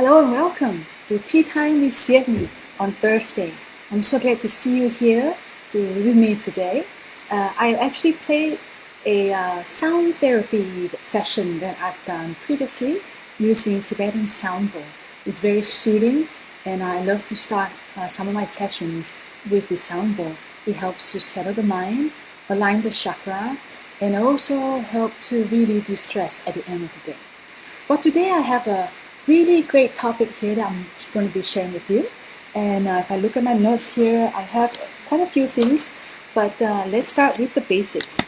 Hello and welcome to Tea Time with Sydney on Thursday. I'm so glad to see you here with me today. I actually played a sound therapy session that I've done previously using Tibetan sound bowl. It's very soothing, and I love to start some of my sessions with the sound bowl. It helps to settle the mind, align the chakra, and also help to really de-stress at the end of the day. Well, today I have a really great topic here that I'm going to be sharing with you. And if I look at my notes here, I have quite a few things, but let's start with the basics.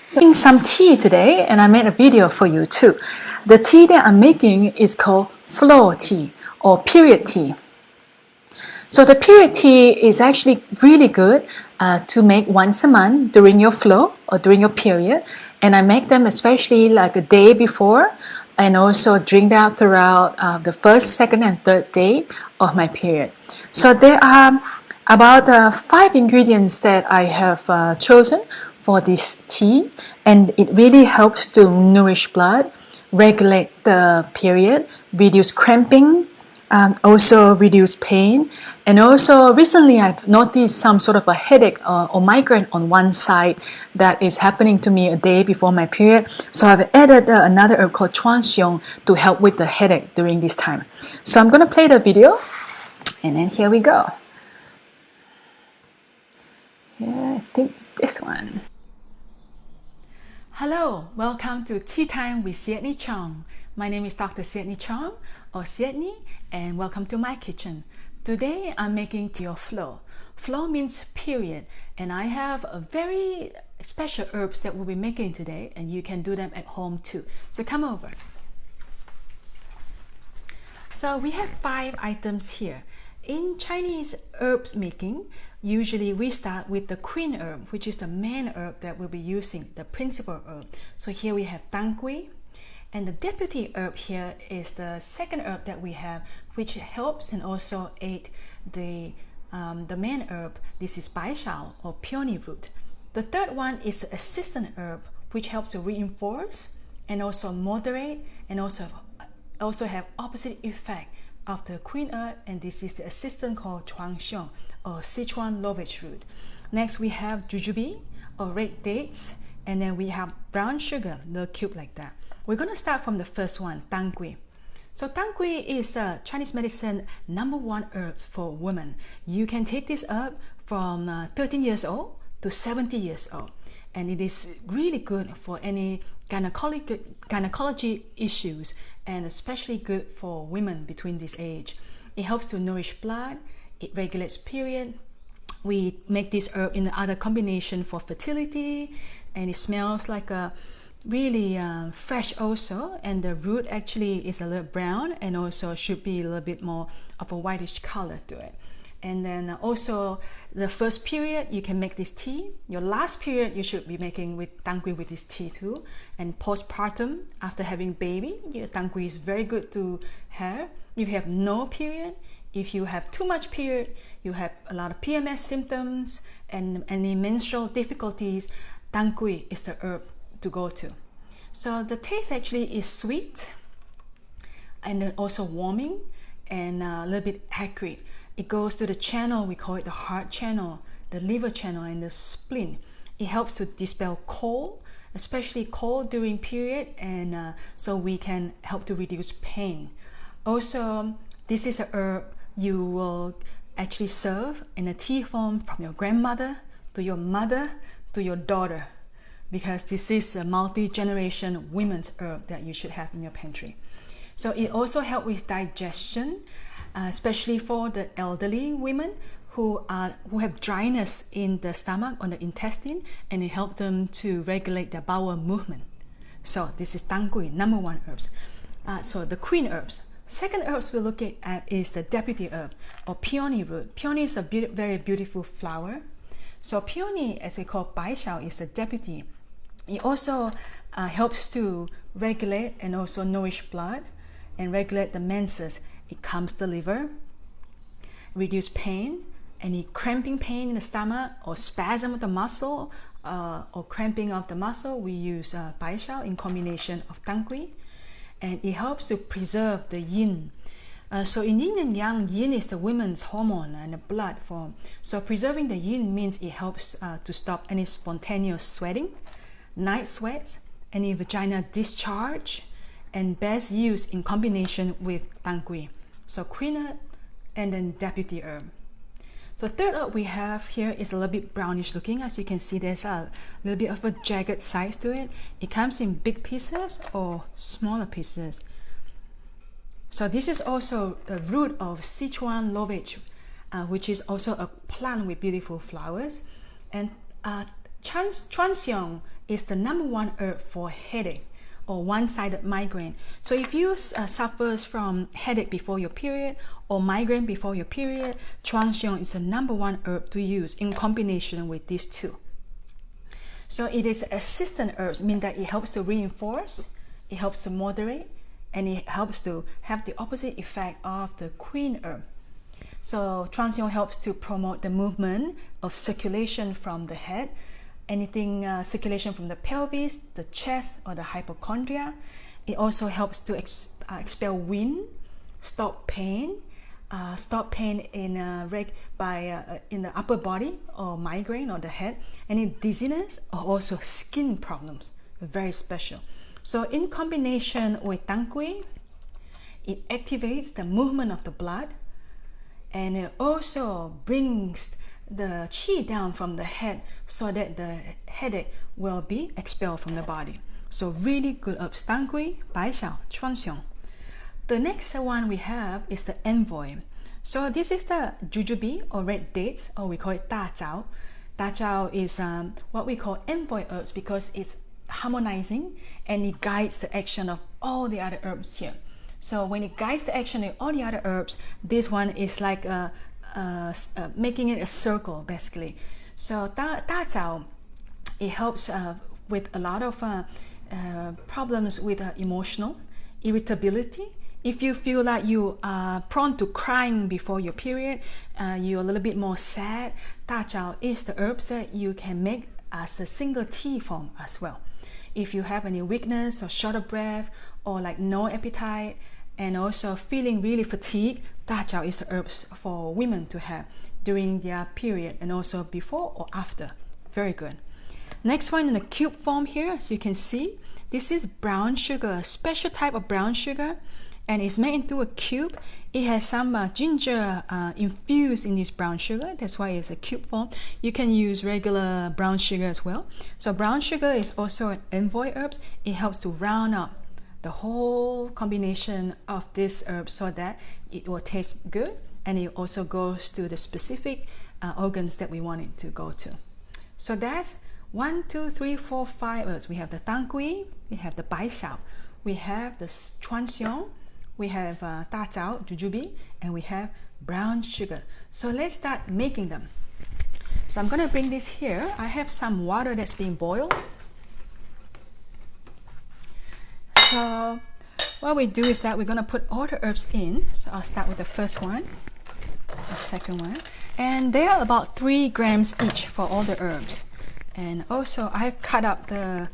So, I'm making some tea today, and I made a video for you too. The tea that I'm making is called flow tea or period tea. So the period tea is actually really good to make once a month during your flow or during your period. And I make them especially like a day before, and also drink that throughout the first, second, and third day of my period. So there are about 5 ingredients that I have chosen for this tea, and it really helps to nourish blood, regulate the period, reduce cramping, also reduce pain. And also recently I've noticed some sort of a headache or migraine on one side that is happening to me a day before my period. So I've added another herb called chuanxiong to help with the headache during this time. So I'm going to play the video, and then here we go. Yeah, I think it's this one. Hello, welcome to Tea Time with Sydney Chong. My name is Dr. Sydney Chong, or Sydney, and welcome to my kitchen. Today I'm making tea or flow. Flow means period, and I have a very special herbs that we'll be making today, and you can do them at home too. So come over. So we have 5 items here. In Chinese herbs making, usually we start with the queen herb, which is the main herb that we'll be using, the principal herb. So here we have tangui, and the deputy herb here is the second herb that we have, which helps and also aid the main herb. This is baishao or peony root. The third one is the assistant herb, which helps to reinforce and also moderate and also have opposite effect of the queen herb, and this is the assistant called chuanxiong or Sichuan lovage root. Next we have jujube or red dates, and then we have brown sugar, the cube like that. We're going to start from the first one, tangui. So tangui is Chinese medicine #1 herbs for women. You can take this herb from 13 years old to 70 years old, and it is really good for any gynecology issues, and especially good for women between this age. It helps to nourish blood, it regulates period. We make this herb in other combination for fertility, and it smells like a really fresh also, and the root actually is a little brown and also should be a little bit more of a whitish color to it. And then also the first period you can make this tea. Your last period you should be making with tangui with this tea too. And postpartum, after having baby, tangui is very good to have. If you have no period, if you have too much period, you have a lot of PMS symptoms and any menstrual difficulties, tangui is the herb to go to. So the taste actually is sweet and then also warming and a little bit acrid. It goes to the channel, we call it the heart channel, the liver channel, and the spleen. It helps to dispel cold, especially cold during period, and so we can help to reduce pain. Also, this is a herb you will actually serve in a tea form from your grandmother to your mother to your daughter, because this is a multi-generation women's herb that you should have in your pantry. So it also helps with digestion, especially for the elderly women who have dryness in the stomach or the intestine, and it helps them to regulate their bowel movement. So this is tangui, #1 herbs. So the queen herbs. Second herbs we're looking at is the deputy herb or peony root. Peony is a very beautiful flower. So peony, as we call baishao, is the deputy. It also helps to regulate and also nourish blood and regulate the menses. It calms the liver, reduce pain, any cramping pain in the stomach or spasm of the muscle or cramping of the muscle. We use baishao in combination of tangui. and it helps to preserve the yin. So in yin and yang, yin is the women's hormone and the blood form. So preserving the yin means it helps to stop any spontaneous sweating, night sweats, any vaginal discharge, and best used in combination with tang kui. So queen herb and then deputy herb. So third herb we have here is a little bit brownish looking. As you can see, there's a little bit of a jagged size to it. It comes in big pieces or smaller pieces. So this is also the root of Sichuan lovage, which is also a plant with beautiful flowers. And Chuanxiong is the #1 herb for headache or one-sided migraine. So if you suffers from headache before your period or migraine before your period, Chuanxiong is the #1 herb to use in combination with these two. So it is assistant herbs, meaning that it helps to reinforce, it helps to moderate, and it helps to have the opposite effect of the queen herb. So Chuanxiong helps to promote the movement of circulation from the head, anything circulation from the pelvis, the chest, or the hypochondria. It also helps to expel wind, stop pain in in the upper body or migraine or the head, any dizziness, or also skin problems. Very special. So in combination with tang kui, it activates the movement of the blood, and it also brings the qi down from the head so that the headache will be expelled from the body. So really good herbs, tang kui, bai xiao, Chuanxiong. The next one we have is the envoy. So this is the jujube or red dates, or we call it da zhao. Da zhao is what we call envoy herbs because it's harmonizing and it guides the action of all the other herbs here. So when it guides the action of all the other herbs, this one is like making it a circle basically. So da zhao, it helps with a lot of problems with emotional irritability. If you feel that you are prone to crying before your period, you're a little bit more sad, da zhao is the herbs that you can make as a single tea form as well. If you have any weakness or short of breath or like no appetite and also feeling really fatigued, da zhao is the herbs for women to have during their period and also before or after. Very good. Next one in the cube form here, as you can see, this is brown sugar, a special type of brown sugar, and it's made into a cube. It has some ginger infused in this brown sugar. That's why it's a cube form. You can use regular brown sugar as well. So brown sugar is also an envoy herbs. It helps to round up the whole combination of this herb so that it will taste good, and it also goes to the specific organs that we want it to go to. So that's 1, 2, 3, 4, 5 herbs. We have the tang kui, we have the bai xiao, we have the Chuanxiong, we have da zhao, jujube, and we have brown sugar. So let's start making them. So I'm going to bring this here. I have some water that's being boiled. So what we do is that we're going to put all the herbs in. So I'll start with the first one, the second one, and they are about 3 grams each for all the herbs. And also I've cut up the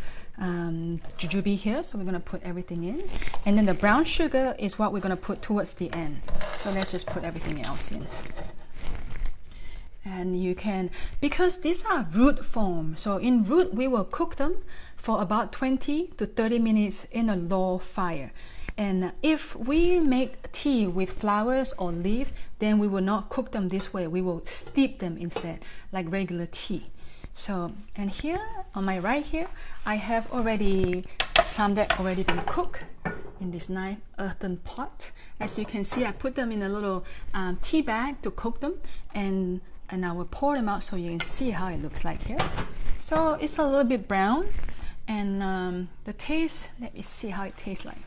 jujube here, so we're going to put everything in, and then the brown sugar is what we're going to put towards the end. So let's just put everything else in. And you can, because these are root form, so in root we will cook them for about 20 to 30 minutes in a low fire. And if we make tea with flowers or leaves, then we will not cook them this way. We will steep them instead, like regular tea. So, and here on my right here, I have already some that already been cooked in this nice earthen pot. As you can see, I put them in a little tea bag to cook them, and I will pour them out so you can see how it looks like here. So it's a little bit brown, and the taste, let me see how it tastes like.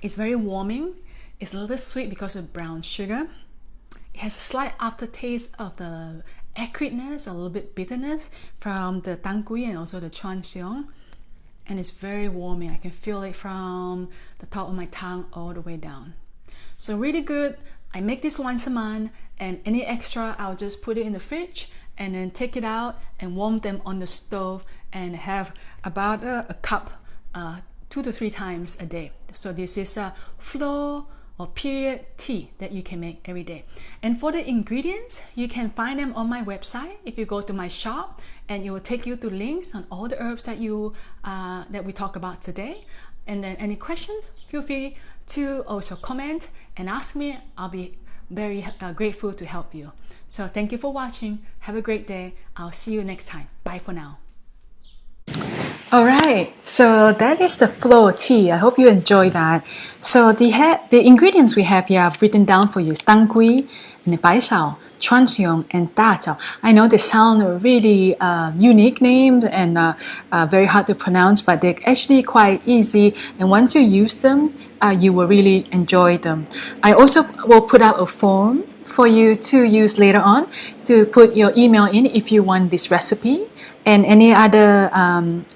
It's very warming. It's a little sweet because of brown sugar. It has a slight aftertaste of the acridness, a little bit bitterness from the tang kui and also the Chuanxiong, and it's very warming. I can feel it from the top of my tongue all the way down. So really good. I make this once a month, and any extra I'll just put it in the fridge and then take it out and warm them on the stove and have about a cup 2 to 3 times a day. So this is a flow or period tea that you can make every day. And for the ingredients, you can find them on my website. If you go to my shop, and it will take you to links on all the herbs that we talk about today. And then any questions, feel free to also comment and ask me. I'll be very grateful to help you. So thank you for watching. Have a great day. I'll see you next time. Bye for now. All right, so that is the flow tea. I hope you enjoy that. So the ingredients we have here I've written down for you is tang gui, and bai shao, chuan xiong, and da jiao. I know they sound really unique names and very hard to pronounce, but they're actually quite easy. And once you use them, you will really enjoy them. I also will put out a form for you to use later on to put your email in if you want this recipe and any other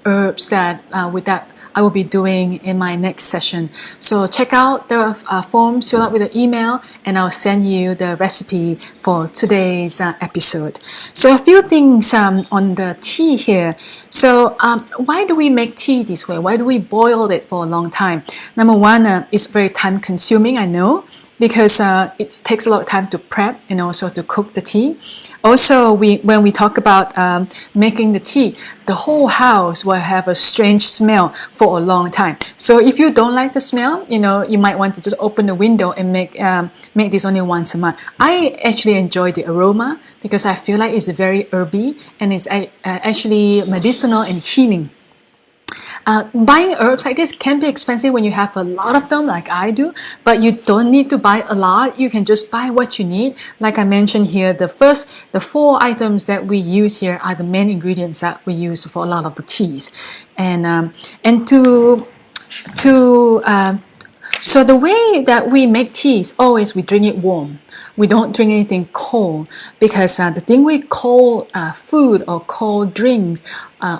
herbs that I will be doing in my next session. So check out the form, fill out with an email, and I'll send you the recipe for today's episode. So a few things on the tea here. So why do we make tea this way? Why do we boil it for a long time? Number one, it's very time consuming, I know, because it takes a lot of time to prep and also to cook the tea. Also, when we talk about making the tea, the whole house will have a strange smell for a long time. So if you don't like the smell, you might want to just open the window and make this only once a month. I actually enjoy the aroma because I feel like it's very herby and it's actually medicinal and healing. Buying herbs like this can be expensive when you have a lot of them like I do, but you don't need to buy a lot. You can just buy what you need. Like I mentioned here, the 4 items that we use here are the main ingredients that we use for a lot of the teas. So the way that we make teas, always we drink it warm. We don't drink anything cold because the thing with cold food or cold drinks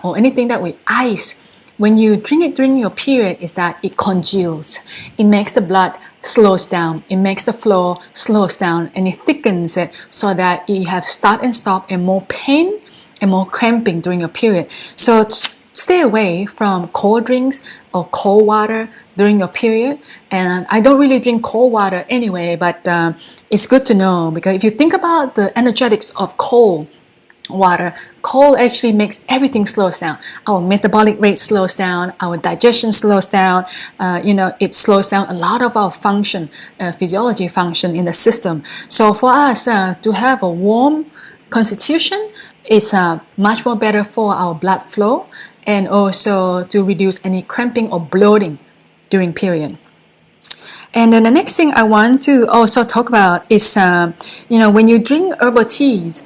or anything that we ice, when you drink it during your period, is that it congeals. It makes the blood slows down. It makes the flow slows down, and it thickens it so that you have start and stop and more pain and more cramping during your period. So stay away from cold drinks or cold water during your period. And I don't really drink cold water anyway, but it's good to know because if you think about the energetics of cold water, cold actually makes everything slows down. Our metabolic rate slows down, our digestion slows down, it slows down a lot of our function, physiology function in the system. So for us to have a warm constitution, it's much more better for our blood flow and also to reduce any cramping or bloating during period. And then the next thing I want to also talk about is, when you drink herbal teas,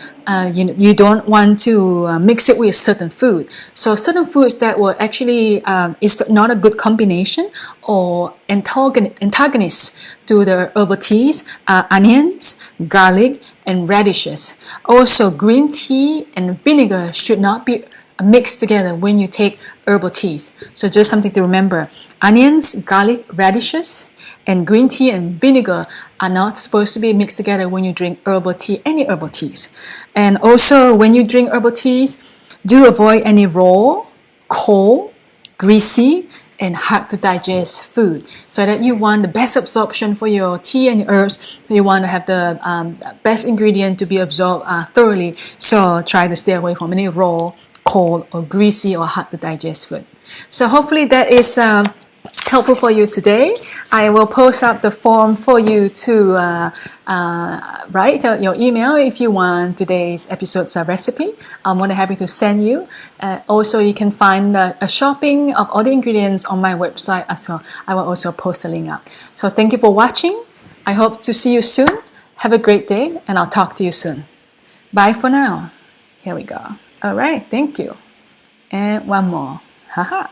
you don't want to mix it with certain food. So certain foods that will actually is not a good combination or antagonists to the herbal teas are onions, garlic, and radishes. Also, green tea and vinegar should not be mixed together when you take herbal teas. So just something to remember. Onions, garlic, radishes, and green tea and vinegar are not supposed to be mixed together when you drink herbal tea, any herbal teas. And also when you drink herbal teas, do avoid any raw, cold, greasy, and hard to digest food so that you want the best absorption for your tea and your herbs. You want to have the best ingredient to be absorbed thoroughly. So try to stay away from any raw, cold, or greasy or hard to digest food. So hopefully that is helpful for you today. I will post up the form for you to write your email if you want today's episode's recipe. I'm more than happy to send you. Also, you can find a shopping of all the ingredients on my website as well. I will also post a link up. So thank you for watching. I hope to see you soon. Have a great day, and I'll talk to you soon. Bye for now. Here we go. All right, thank you. And one more. Haha.